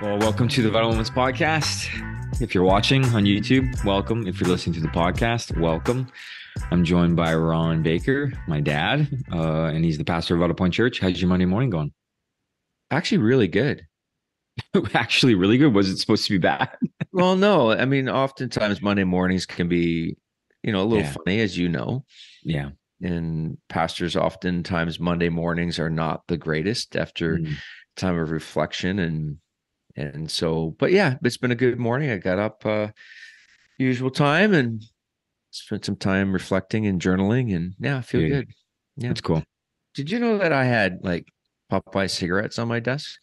Well, welcome to the Vitalmoments podcast. If you're watching on YouTube, welcome. If you're listening to the podcast, welcome. I'm joined by Ron Baker, my dad, and he's the pastor of Vitalpoint Church. How's your Monday morning going? Actually, really good. Actually, really good. Was it supposed to be bad? Well, no, I mean, oftentimes Monday mornings can be, a little Yeah. funny, as you know. Yeah. And pastors oftentimes Monday mornings are not the greatest after Mm. time of reflection and so, but yeah, it's been a good morning. I got up usual time and spent some time reflecting and journaling, and yeah, I feel Dude, good. Yeah. that's cool. Did you know that I had like Popeye cigarettes on my desk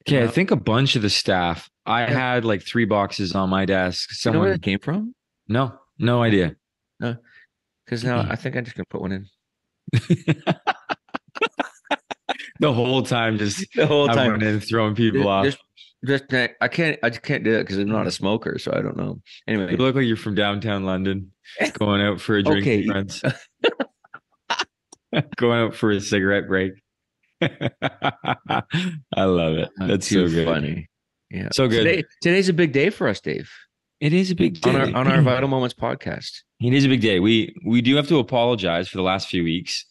in Okay, my I house? think a bunch of the staff, I Yeah. had like 3 boxes on my desk. You know where that Someone, came from? no idea. No, because now I think I'm just gonna put one in. The whole time, just The whole have time. one in throwing people Just, off. I just can't do it because I'm not a smoker, so I don't know. You Anyway, look like you're from downtown London, going out for a drink with okay. friends, going out for a cigarette break. I love it. That's Too so good. funny. Yeah. So good. Today's a big day for us, Dave. It is a big On our day. on our Vital Moments podcast. It is a big day. We do have to apologize for the last few weeks.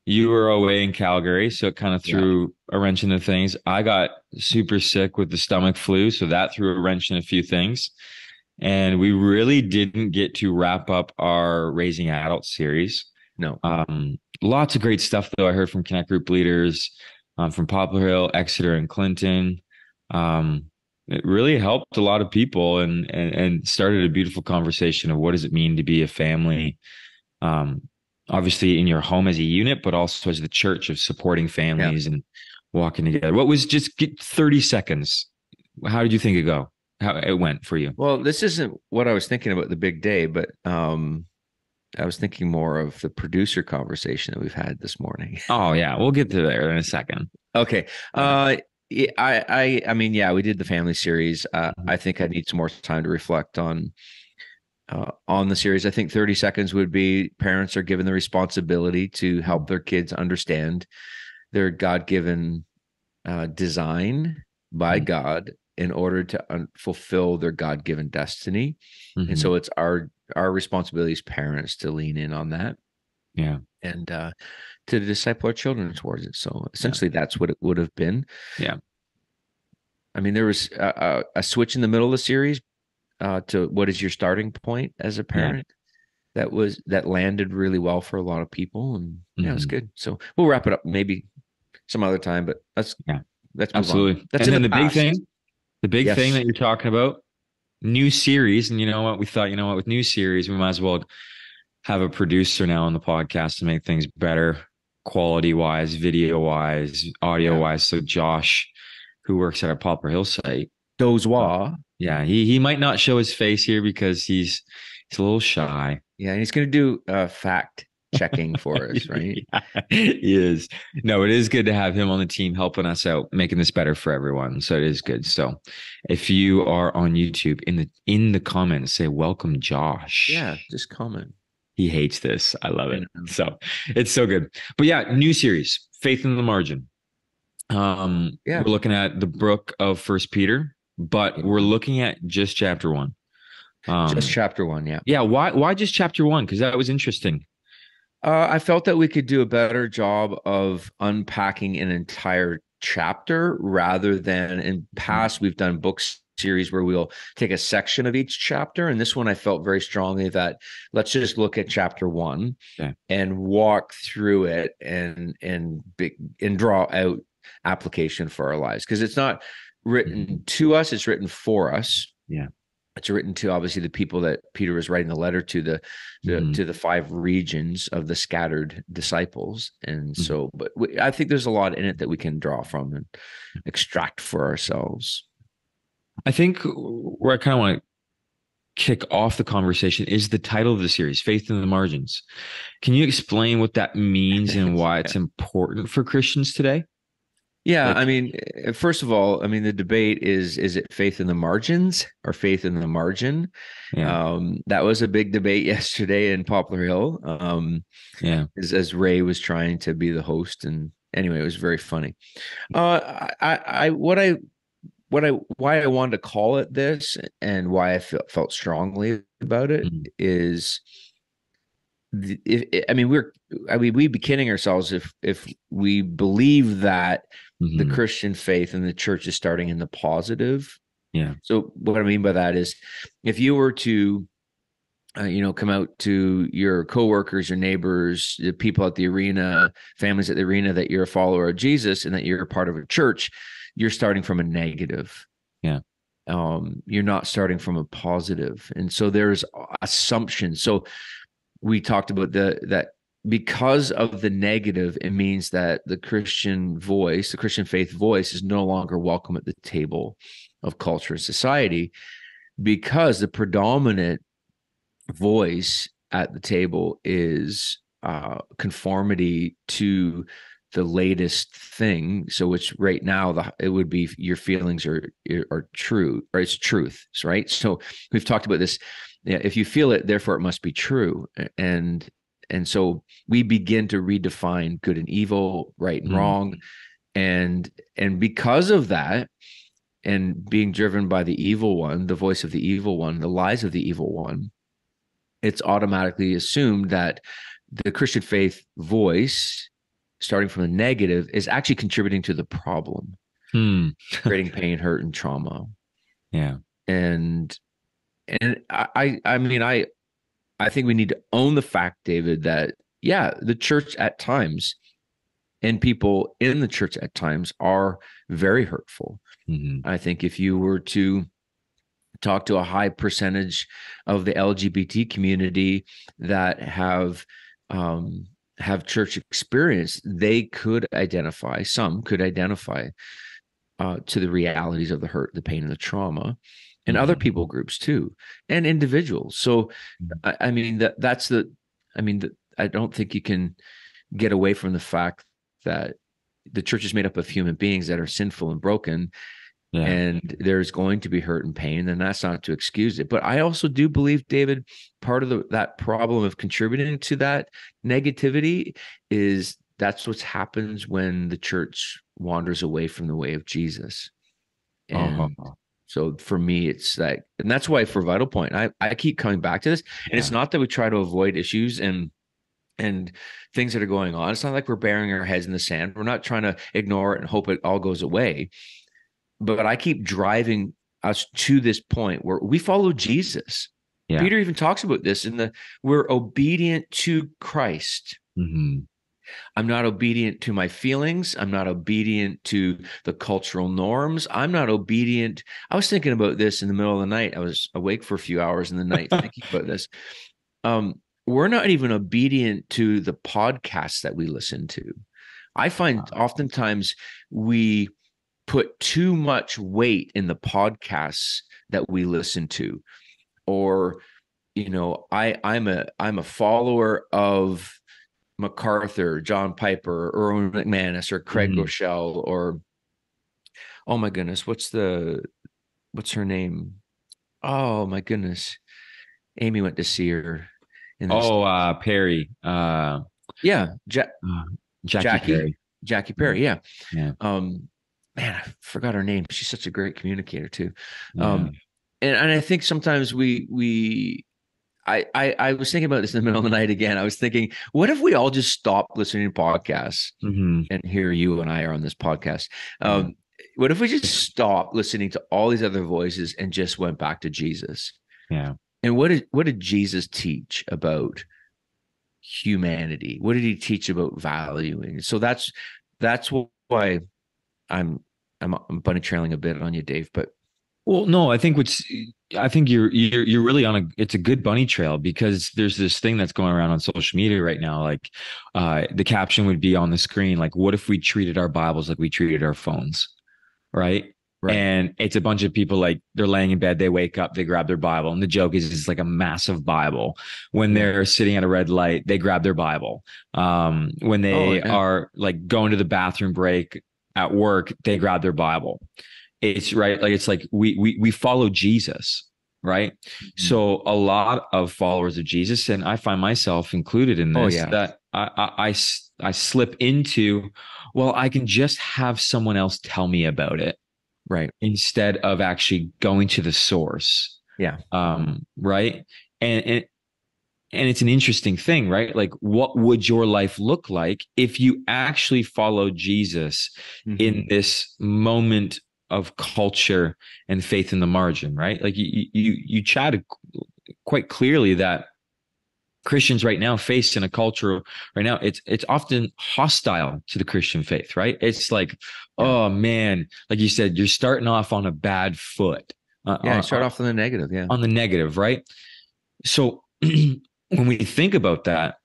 You were away in Calgary, so it kind of Yeah. threw a wrench into things. I got super sick with the stomach flu, so that threw a wrench in a few things. And we really didn't get to wrap up our Raising Adults series. No. Lots of great stuff, though. I heard from Connect Group leaders, from Poplar Hill, Exeter, and Clinton. It really helped a lot of people and started a beautiful conversation of what does it mean to be a family, um, obviously in your home as a unit, but also as the church of supporting Yeah. families and walking together. What was just get 30 seconds? How did you think it go? How it went for you? Well, this isn't what I was thinking about the big day, but I was thinking more of the producer conversation that we've had this morning. Oh yeah, we'll get to there in a second. Okay. Yeah. I mean, yeah, we did the family series. I think I need some more time to reflect on the series. I think 30 seconds would be parents are given the responsibility to help their kids understand their God-given design by Mhm. God in order to fulfill their God-given destiny. And Mhm. so it's our responsibility as parents to lean in on that Yeah. and to disciple our children towards it. So Yeah. essentially, that's what it would have been. Yeah. I mean, there was a switch in the middle of the series to what is your starting point as a Yeah. parent. That landed really well for a lot of people, and yeah, it was Mhm. good. So we'll wrap it up maybe some other time, but Yeah. let's move on. Absolutely. That's And in then the the past. big thing Yes. that you're talking about, new series. And you know what? We thought, you know what, with new series, we might as well have a producer now on the podcast to make things better, quality wise, video wise, audio Yeah. wise. So Josh, who works at our Poplar Hill site, uh, Dozois. yeah, he might not show his face here because he's a little shy. Yeah, and he's going to do fact checking for us, right? Yeah, he is. No, it is good to have him on the team helping us out, making this better for everyone. So it is good. So if you are on YouTube, in the comments, say welcome, Josh. Yeah, just comment. He hates this. I love I it. know. So it's so good. But yeah, new series, Faith in the Margin. Yeah. We're looking at the book of First Peter, but we're looking at just chapter one. Just Um, chapter one. Yeah. yeah, why just chapter one? Because that was interesting. I felt that we could do a better job of unpacking an entire chapter rather than in past we've done book series where we'll take a section of each chapter. And this one, I felt very strongly that let's just look at chapter one Yeah. and walk through it and draw out application for our lives because it's not written to us; it's written for us. Yeah. It's written to obviously the people that Peter was writing the letter to to the five regions of the scattered disciples. And so, but I think there's a lot in it that we can draw from and extract for ourselves. I think where I kind of want to kick off the conversation is the title of the series, Faith in the Margins. Can you explain what that means and why it's important for Christians today? Yeah, Like, I mean, first of all, I mean, the debate is it faith in the margins or faith in the margin? yeah, That was a big debate yesterday in Poplar Hill, yeah, as Ray was trying to be the host. And anyway, it was very funny. What I why I wanted to call it this and why I felt strongly about it Mm-hmm. is we'd be kidding ourselves if we believe that the Mm-hmm. Christian faith and the church is starting in the positive. Yeah. So what I mean by that is if you were to come out to your coworkers, your neighbors, the people at the arena, families at the arena, that you're a follower of Jesus and that you're a part of a church, you're starting from a negative. Yeah. You're not starting from a positive. And so there's assumptions. So we talked about that because of the negative, it means that the Christian voice, the Christian faith voice, is no longer welcome at the table of culture and society, because the predominant voice at the table is conformity to the latest thing. So which right now it would be your feelings are true, or it's truth, right? So we've talked about this. Yeah, if you feel it, therefore it must be true. And so we begin to redefine good and evil, right and Mm-hmm. wrong. And because of that, and being driven by the evil one, the voice of the evil one, the lies of the evil one, it's automatically assumed that the Christian faith voice, starting from the negative, is actually contributing to the problem, Hmm. creating pain, hurt, and trauma. Yeah. And I think we need to own the fact, David, that yeah, the church at times and people in the church at times are very hurtful. Mm-hmm. I think if you were to talk to a high percentage of the LGBT community that have church experience, they could identify, some could identify to the realities of the hurt, the pain, and the trauma, and other Mm-hmm. people groups too, and individuals. So, I mean I don't think you can get away from the fact that the church is made up of human beings that are sinful and broken, Yeah. and there's going to be hurt and pain, and that's not to excuse it. But I also do believe, David, part of that problem of contributing to that negativity is that's what happens when the church wanders away from the way of Jesus. And Oh, so for me, it's like, and that's why for Vitalpoint, I keep coming back to this. And it's yeah. not that we try to avoid issues and things that are going on. It's not like we're burying our heads in the sand. We're not trying to ignore it and hope it all goes away. But I keep driving us to this point where we follow Jesus. Yeah. Peter even talks about this we're obedient to Christ. Mm-hmm. I'm not obedient to my feelings. I'm not obedient to the cultural norms. I'm not obedient. I was thinking about this in the middle of the night. I was awake for a few hours in the night thinking about this. We're not even obedient to the podcasts that we listen to. I find oftentimes we put too much weight in the podcasts that we listen to, or I'm a follower of MacArthur, John Piper, Erwin McManus, or Craig Mm-hmm. Rochelle, or oh my goodness, what's her name? Oh my goodness, Amy went to see her in this. Oh, Perry. Yeah, Uh, Jackie Jackie Perry. Jackie Yeah. Perry. Yeah. Yeah. Man, I forgot her name. She's such a great communicator too. Yeah. And I think sometimes I was thinking about this in the middle of the night again. I was thinking, what if we all just stopped listening to podcasts? Mm-hmm. And here you and I are on this podcast. Yeah. What if we just stopped listening to all these other voices and just went back to Jesus? Yeah. And what did Jesus teach about humanity? What did he teach about valuing? So that's why I'm bunny trailing a bit on you, Dave. But Well, no, I think you're really on it's a good bunny trail, because there's this thing that's going around on social media right now. Like, the caption would be on the screen, like, what if we treated our Bibles like we treated our phones? Right. right, And it's a bunch of people, like, they're laying in bed, they wake up, they grab their Bible. And the joke is it's like a massive Bible. When yeah, they're sitting at a red light, they grab their Bible. When oh they yeah, are like going to the bathroom break at work, they grab their Bible. It's right. Like, it's like we follow Jesus. Right. mm-hmm. So a lot of followers of Jesus, and I find myself included in Oh this, yeah, that I slip into, well, I can just have someone else tell me about it. Right. instead of actually going to the source. Yeah. Right. And, and and it's an interesting thing, right? Like, what would your life look like if you actually followed Jesus in Hmm. this moment of culture and faith in the margin, right? Like you chatted quite clearly that Christians right now face in a culture right now, it's often hostile to the Christian faith, right? It's like, Yeah. oh man, like you said, you're starting off on a bad foot, Yeah. I start off on the negative. Yeah. on the negative, right? So when we think about that,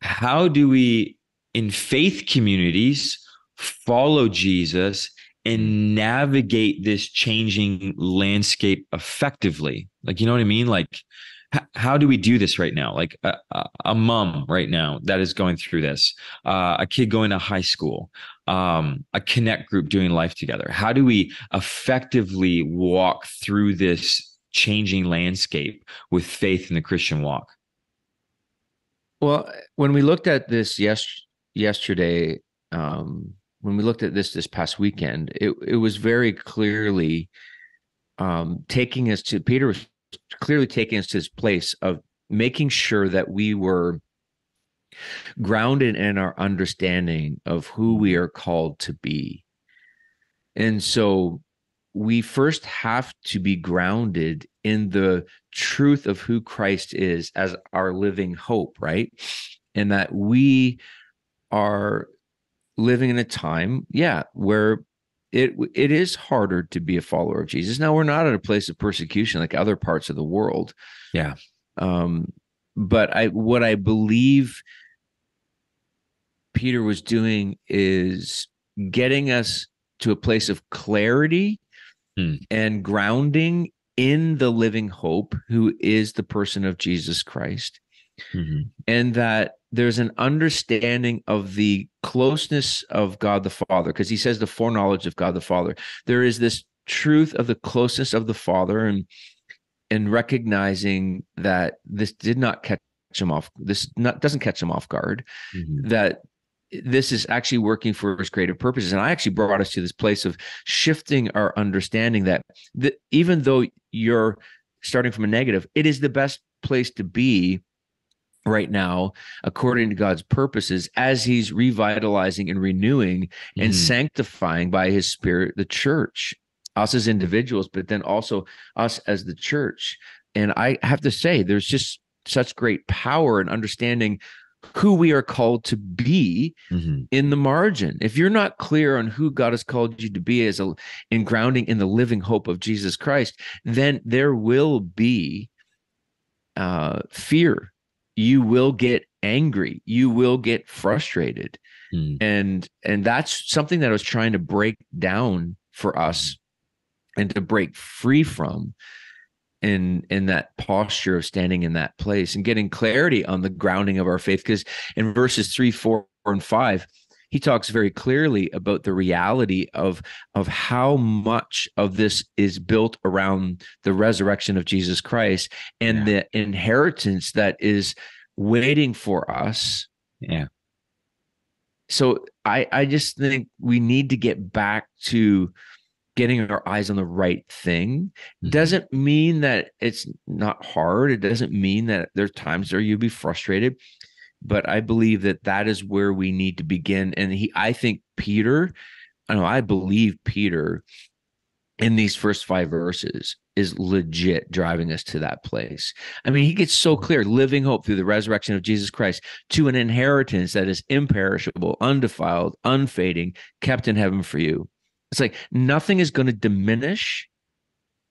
how do we, in faith communities, follow Jesus Mm. and navigate this changing landscape effectively? Like, you know what I mean? Like, how do we do this right now? Like a mom right now that is going through this, a kid going to high school, a connect group doing life together. How do we effectively walk through this changing landscape with faith in the Christian walk? Well, when we looked at this yesterday, when we looked at this past weekend, it was very clearly taking us to Peter was clearly taking us to this place of making sure that we were grounded in our understanding of who we are called to be. And so we first have to be grounded in the truth of who Christ is as our living hope, right? And that we are living in a time, yeah, where it is harder to be a follower of Jesus. Now we're not at a place of persecution like other parts of the world. Yeah. Um, but what I believe Peter was doing is getting us to a place of clarity Hmm. and grounding in the living hope who is the person of Jesus Christ. Mm-hmm. And that there's an understanding of the closeness of God the Father, because he says the foreknowledge of God the Father. There is this truth of the closeness of the Father, and recognizing that this did not catch him off. Doesn't catch him off guard. Mm-hmm. That this is actually working for his creative purposes. And I actually brought us to this place of shifting our understanding that even though you're starting from a negative, it is the best place to be right now, according to God's purposes, as he's revitalizing and renewing and Mm-hmm. sanctifying by his spirit, the church, us as individuals, but then also us as the church. And I have to say, there's just such great power in understanding who we are called to be Mm-hmm. in the margin. If you're not clear on who God has called you to be in grounding in the living hope of Jesus Christ, then there will be fear. You will get angry. You will get frustrated, Mm-hmm. and that's something that I was trying to break down for us and to break free from in that posture of standing in that place and getting clarity on the grounding of our faith. Because in verses 3, 4, and 5, he talks very clearly about the reality of how much of this is built around the resurrection of Jesus Christ and Yeah. the inheritance that is waiting for us. Yeah. So I just think we need to get back to getting our eyes on the right thing. Mm-hmm. Doesn't mean that it's not hard. It doesn't mean that there's times where you'll be frustrated, but I believe that that is where we need to begin. And I think Peter, I believe Peter in these first 5 verses is legit driving us to that place. I mean, he gets so clear, living hope through the resurrection of Jesus Christ to an inheritance that is imperishable, undefiled, unfading, kept in heaven for you. It's like nothing is going to diminish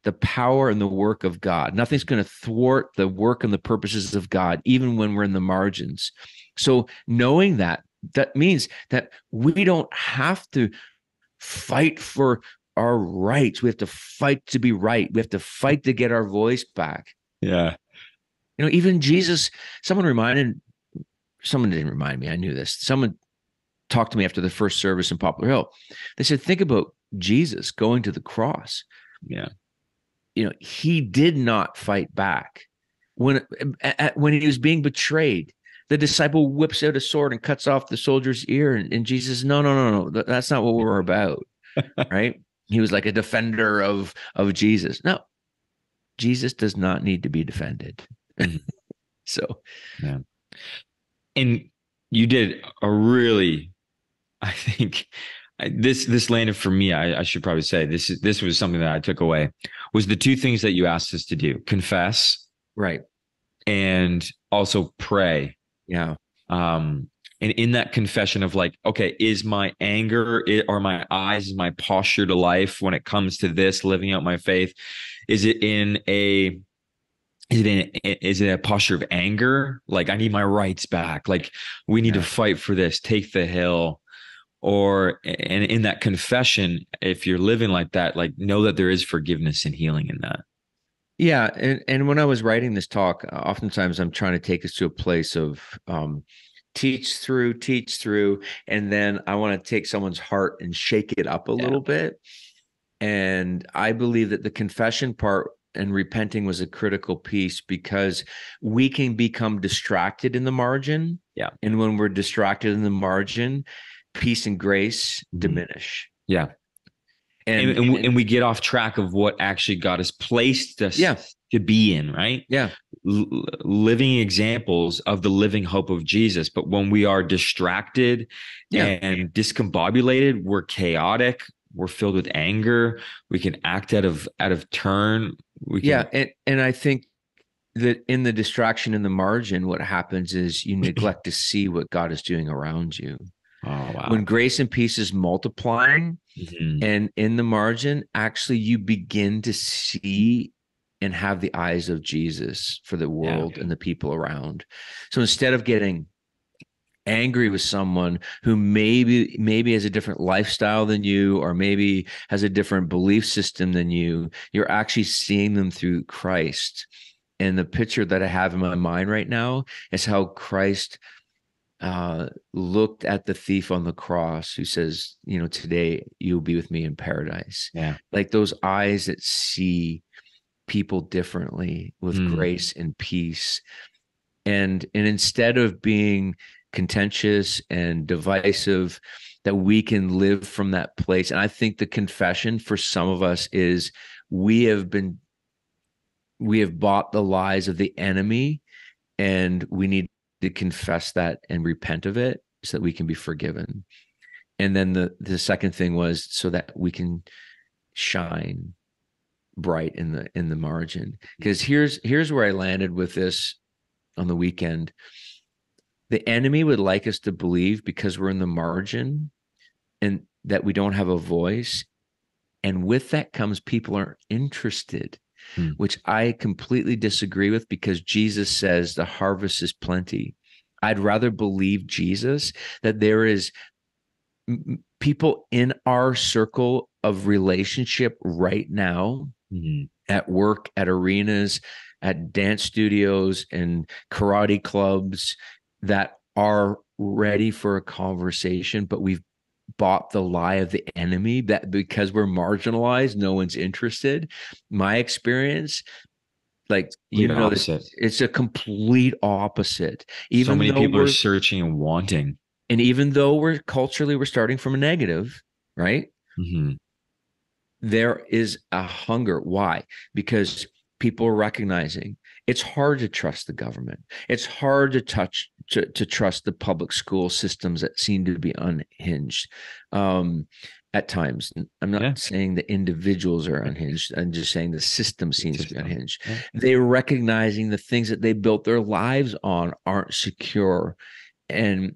the power and the work of God. Nothing's going to thwart the work and the purposes of God, even when we're in the margins. So knowing that means that we don't have to fight for our rights. We have to fight to be right. We have to fight to get our voice back. Yeah. Even Jesus, someone didn't remind me. I knew this. Someone talked to me after the first service in Poplar Hill. They said, think about Jesus going to the cross. Yeah. He did not fight back. When he was being betrayed, the disciple whips out a sword and cuts off the soldier's ear. And Jesus, no, that's not what we're about. Right. he was like a defender of Jesus. No, Jesus does not need to be defended. Mhm. So Yeah. And you did a really, I think this landed for me. I should probably say this was something that I took away was the two things that you asked us to do: confess right. and also pray. Yeah. Um, and in that confession of like, okay, is my anger or my eyes, is my posture to life when it comes to this living out my faith? Is it in a is it a posture of anger? Like I need my rights back. Like we need to Yeah. fight for this, take the hill. Or and in that confession, if you're living like that, like know that there is forgiveness and healing in that. Yeah. And when I was writing this talk, oftentimes I'm trying to take us to a place of teach through, and then I want to take someone's heart and shake it up a Yeah. little bit. And I believe that the confession part and repenting was a critical piece because we can become distracted in the margin. Yeah. And when we're distracted in the margin, peace and grace Mhm. diminish. Yeah. And we get off track of what actually God has placed Yeah, us to be in, right? yeah, Living examples of the living hope of Jesus. But when we are distracted yeah, and discombobulated, we're chaotic, we're filled with anger, we can act out of turn. We yeah. can And I think that in the distraction in the margin, what happens is you neglect to see what God is doing around you. oh When wow. grace and peace is multiplying, Mhm. and in the margin, actually, you begin to see and have the eyes of Jesus for the Yeah. world and the people around. So instead of getting angry with someone who maybe has a different lifestyle than you, or maybe has a different belief system than you're actually seeing them through Christ. And the picture that I have in my mind right now is how Christ looked at the thief on the cross who says, today you'll be with me in paradise. Yeah. Like those eyes that see people differently with Mm. grace and peace. And instead of being contentious and divisive, that we can live from that place. And I think the confession for some of us is we have been we have bought the lies of the enemy, and we need to confess that and repent of it so that we can be forgiven. And then the second thing was so that we can shine bright in the margin. Because here's where I landed with this on the weekend. The enemy would like us to believe because we're in the margin and that we don't have a voice. And with that comes people aren't interested, Mm. which I completely disagree with, because Jesus says the harvest is plenty. I'd rather believe Jesus that there is people in our circle of relationship right now, Mhm. at work, at arenas, at dance studios and karate clubs, that are ready for a conversation, but we've bought the lie of the enemy that because we're marginalized, no one's interested. My experience, like, Complete this, opposite. it's a complete opposite. So Even many though people are we're searching and wanting. and even though we're culturally we're starting from a negative, right? Mhm. There is a hunger. Why? Because people are recognizing it's hard to trust the government. It's hard to trust the public school systems that seem to be unhinged at times. I'm Yeah. not saying the individuals are unhinged. I'm just saying the system seems to be System. unhinged. Yeah. They're recognizing the things that they built their lives on aren't secure, and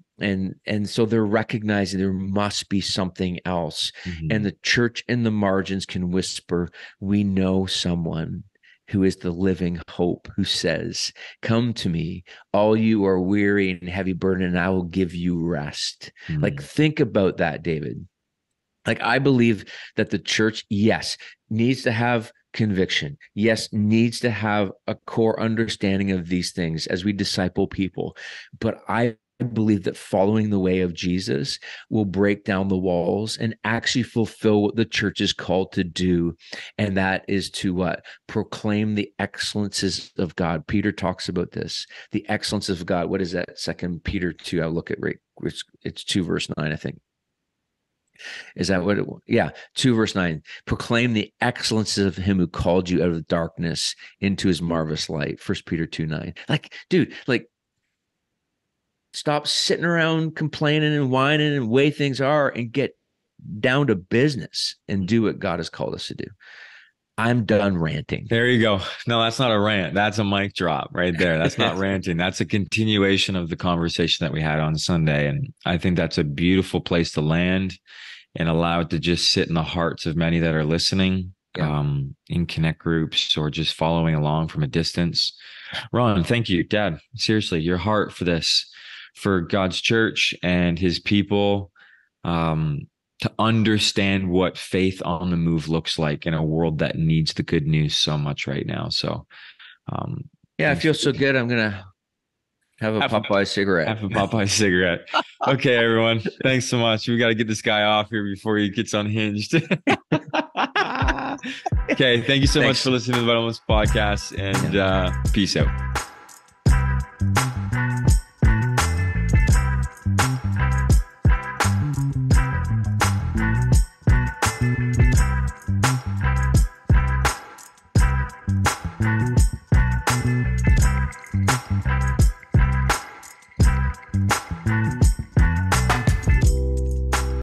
so they're recognizing there must be something else. And Mhm. the church in the margins can whisper, we know someone who is the living hope, who says, come to me, all you are weary and heavy burden, and I will give you rest. Like, Mhm. think about that, David. Like, I believe that the church, yes, needs to have conviction, yes, needs to have a core understanding of these things as we disciple people. But I believe that following the way of Jesus will break down the walls and actually fulfill what the church is called to do. And that is to what? Proclaim the excellences of God. Peter talks about this, the excellences of God. What is that? Second Peter 2. I'll look at right, it's 2 verse 9, I think. Is that what it was? Yeah. 2 verse 9. Proclaim the excellences of him who called you out of the darkness into his marvelous light. 1 Peter 2:9. Like, dude, like stop sitting around complaining and whining and way things are and get down to business and do what God has called us to do. I'm done ranting. There you go. No, that's not a rant. That's a mic drop right there. That's not ranting. That's a continuation of the conversation that we had on Sunday. And I think that's a beautiful place to land and allow it to just sit in the hearts of many that are listening, Yeah. in connect groups or just following along from a distance. Ron, thank you, Dad. Seriously, your heart for this, for God's church and his people. To understand what faith on the move looks like in a world that needs the good news so much right now. So, Yeah, I thanks feel for so good. I'm going to have a Popeye cigarette. have a Popeye cigarette. Okay, everyone. Thanks so much. We got to get this guy off here before he gets unhinged. Okay. Thank you so much Thanks. for listening to the Vitalmoments podcast, and peace out.